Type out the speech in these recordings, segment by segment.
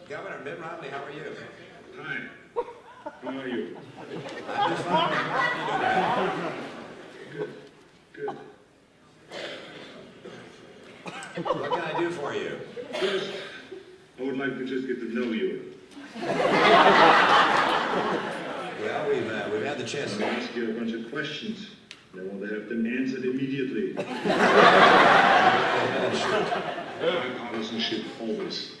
Governor Mitt Romney, how are you? Hi. How are you? I'm just fine. How are you Good. doing? What can I do for you? First, I would like to just get to know you. Well, we've had the chance I'm to going to ask you a bunch of questions. I want to have them answered immediately. Bipartisanship always.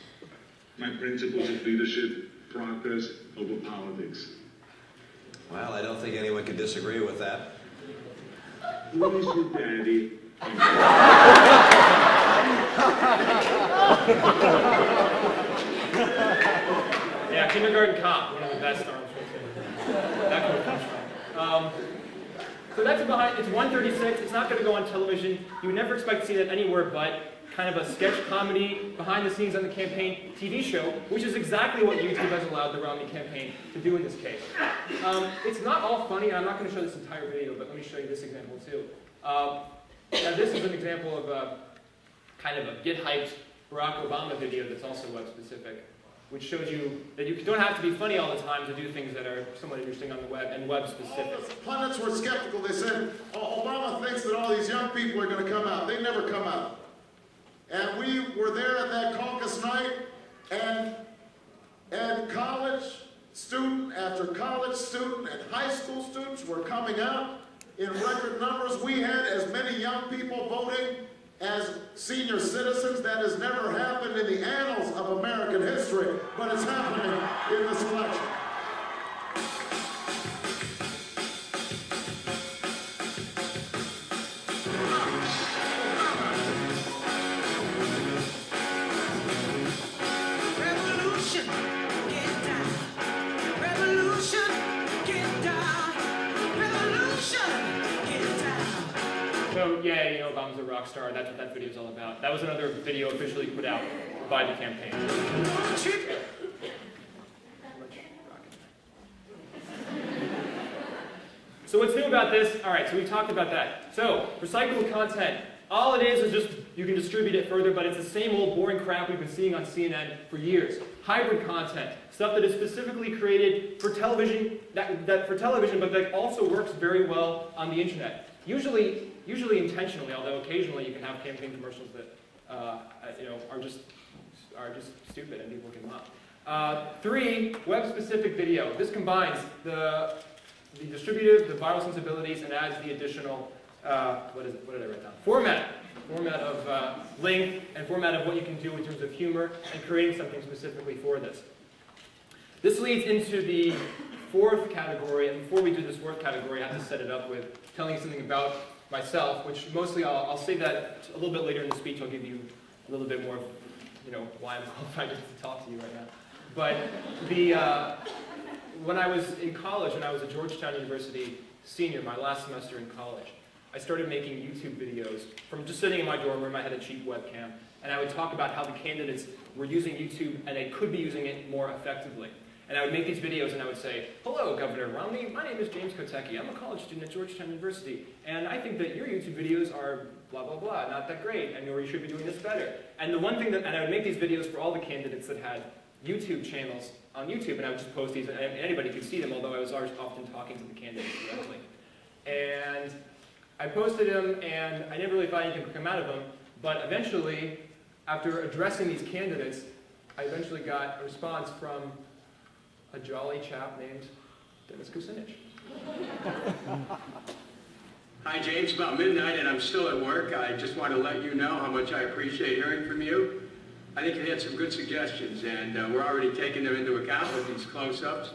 My principles of leadership, progress over politics. Well, I don't think anyone can disagree with that. Who is your daddy? Yeah, Kindergarten Cop, one of the best arms right there. That's where it comes from. So that's behind, it's 1:36, it's not going to go on television. You would never expect to see that anywhere but kind of a sketch comedy, behind the scenes on the campaign TV show, which is exactly what YouTube has allowed the Romney campaign to do in this case. It's not all funny, and I'm not going to show this entire video, but let me show you this example too. Now this is an example of kind of a get hyped Barack Obama video that's also web specific, which shows you that you don't have to be funny all the time to do things that are somewhat interesting on the web and web specific. All the pundits were skeptical. They said, oh, Obama thinks that all these young people are going to come out. They never come out. And we were there at that caucus night, and college student after college student and high school students were coming out in record numbers. We had as many young people voting as senior citizens. That has never happened in the annals of American history, but it's happening in this election. So yeah, you know, Obama's a rock star. That's what that video is all about. That was another video officially put out by the campaign. So what's new about this? All right, so we talked about that. So recycled content. All it is just you can distribute it further, but it's the same old boring crap we've been seeing on CNN for years. Hybrid content, stuff that is specifically created for television, for television, but that also works very well on the internet. Usually intentionally, although occasionally you can have campaign commercials that you know are just stupid and people can mock. 3, web-specific video. This combines the distributive, the viral sensibilities, and adds the additional what did I write down? Format of length and format of what you can do in terms of humor and creating something specifically for this. This leads into the 4th category, and before we do this 4th category, I have to set it up with telling you something about myself, which mostly I'll say that a little bit later in the speech. I'll give you a little bit more, you know, why I'm qualified to talk to you right now. But when I was in college, when I was a Georgetown University senior, my last semester in college, I started making YouTube videos from just sitting in my dorm room. I had a cheap webcam, and I would talk about how the candidates were using YouTube and they could be using it more effectively. And I would make these videos and I would say, hello, Governor Romney, my name is James Kotecki. I'm a college student at Georgetown University, and I think that your YouTube videos are blah, blah, blah, not that great, and or you should be doing this better. And the one thing that, and I would make these videos for all the candidates that had YouTube channels on YouTube, and I would just post these, and anybody could see them, although I was often talking to the candidates directly. And I posted them, and I never really thought anything would come out of them, but eventually, after addressing these candidates, I eventually got a response from a jolly chap named Dennis Kucinich. Hi James, about midnight and I'm still at work. I just want to let you know how much I appreciate hearing from you. I think you had some good suggestions, and we're already taking them into account with these close-ups.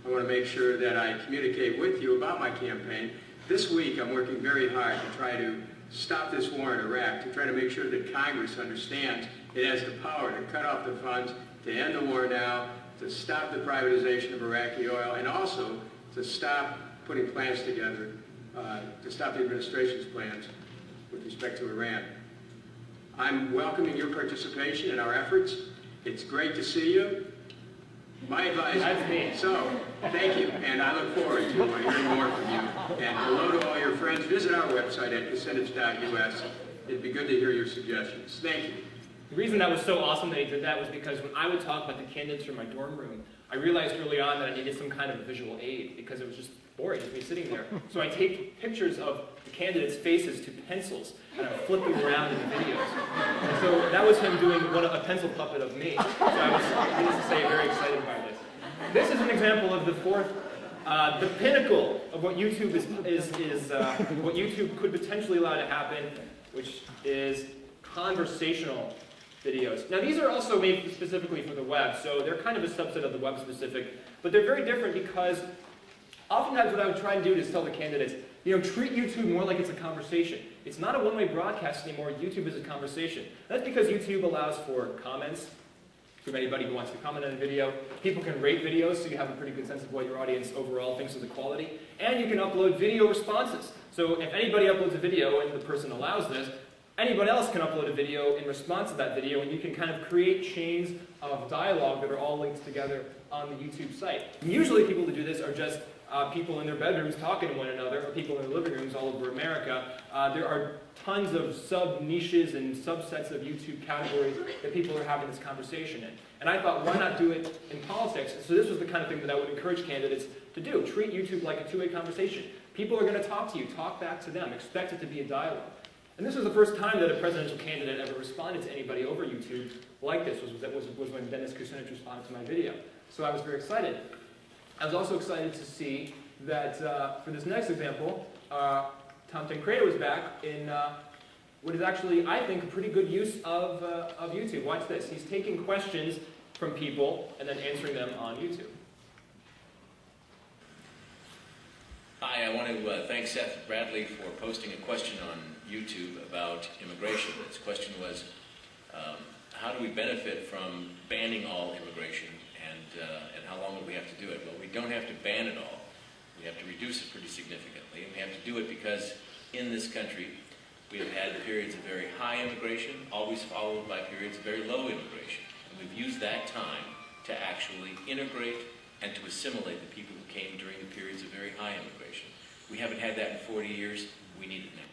I want to make sure that I communicate with you about my campaign. This week I'm working very hard to try to stop this war in Iraq, to try to make sure that Congress understands it has the power to cut off the funds, to end the war now, to stop the privatization of Iraqi oil, and also to stop putting plans together, to stop the administration's plans with respect to Iran. I'm welcoming your participation in our efforts. It's great to see you. My advice, That's me. So, thank you, and I look forward to hearing more from you. And hello to all your friends. Visit our website at Kucinich.us. It'd be good to hear your suggestions. Thank you. The reason that was so awesome that he did that was because when I would talk about the candidates from my dorm room, I realized early on that I needed some kind of visual aid because it was just boring, just me sitting there. So I taped pictures of the candidates' faces to pencils, and I would flip them around in the videos. And so that was him doing a pencil puppet of me. So I was, needless to say, very excited by this. This is an example of the fourth, the pinnacle of what YouTube what YouTube could potentially allow to happen, which is conversational videos. Now these are also made specifically for the web, so they're kind of a subset of the web specific, but they're very different because oftentimes what I would try and do is tell the candidates, treat YouTube more like it's a conversation. It's not a one-way broadcast anymore. YouTube is a conversation. That's because YouTube allows for comments from anybody who wants to comment on a video. People can rate videos, so you have a pretty good sense of what your audience overall thinks of the quality. And you can upload video responses. So if anybody uploads a video and the person allows this, anybody else can upload a video in response to that video, and you can kind of create chains of dialogue that are all linked together on the YouTube site. And usually people who do this are just people in their bedrooms talking to one another, or people in their living rooms all over America. There are tons of sub-niches and subsets of YouTube categories that people are having this conversation in. And I thought, why not do it in politics? So this was the kind of thing that I would encourage candidates to do. Treat YouTube like a two-way conversation. People are going to talk to you. Talk back to them. Expect it to be a dialogue. And this was the first time that a presidential candidate ever responded to anybody over YouTube like this, was when Dennis Kucinich responded to my video. So I was very excited. I was also excited to see that for this next example, Tom Tancredo was back in what is actually, I think, a pretty good use of YouTube. Watch this. He's taking questions from people and then answering them on YouTube. Hi, I want to thank Seth Bradley for posting a question on YouTube about immigration. His question was, how do we benefit from banning all immigration, and how long would we have to do it? Well, we don't have to ban it all. We have to reduce it pretty significantly, and we have to do it because in this country we have had periods of very high immigration, always followed by periods of very low immigration. And we've used that time to actually integrate and to assimilate the people who came during the periods of very high immigration. We haven't had that in 40 years. We need it now.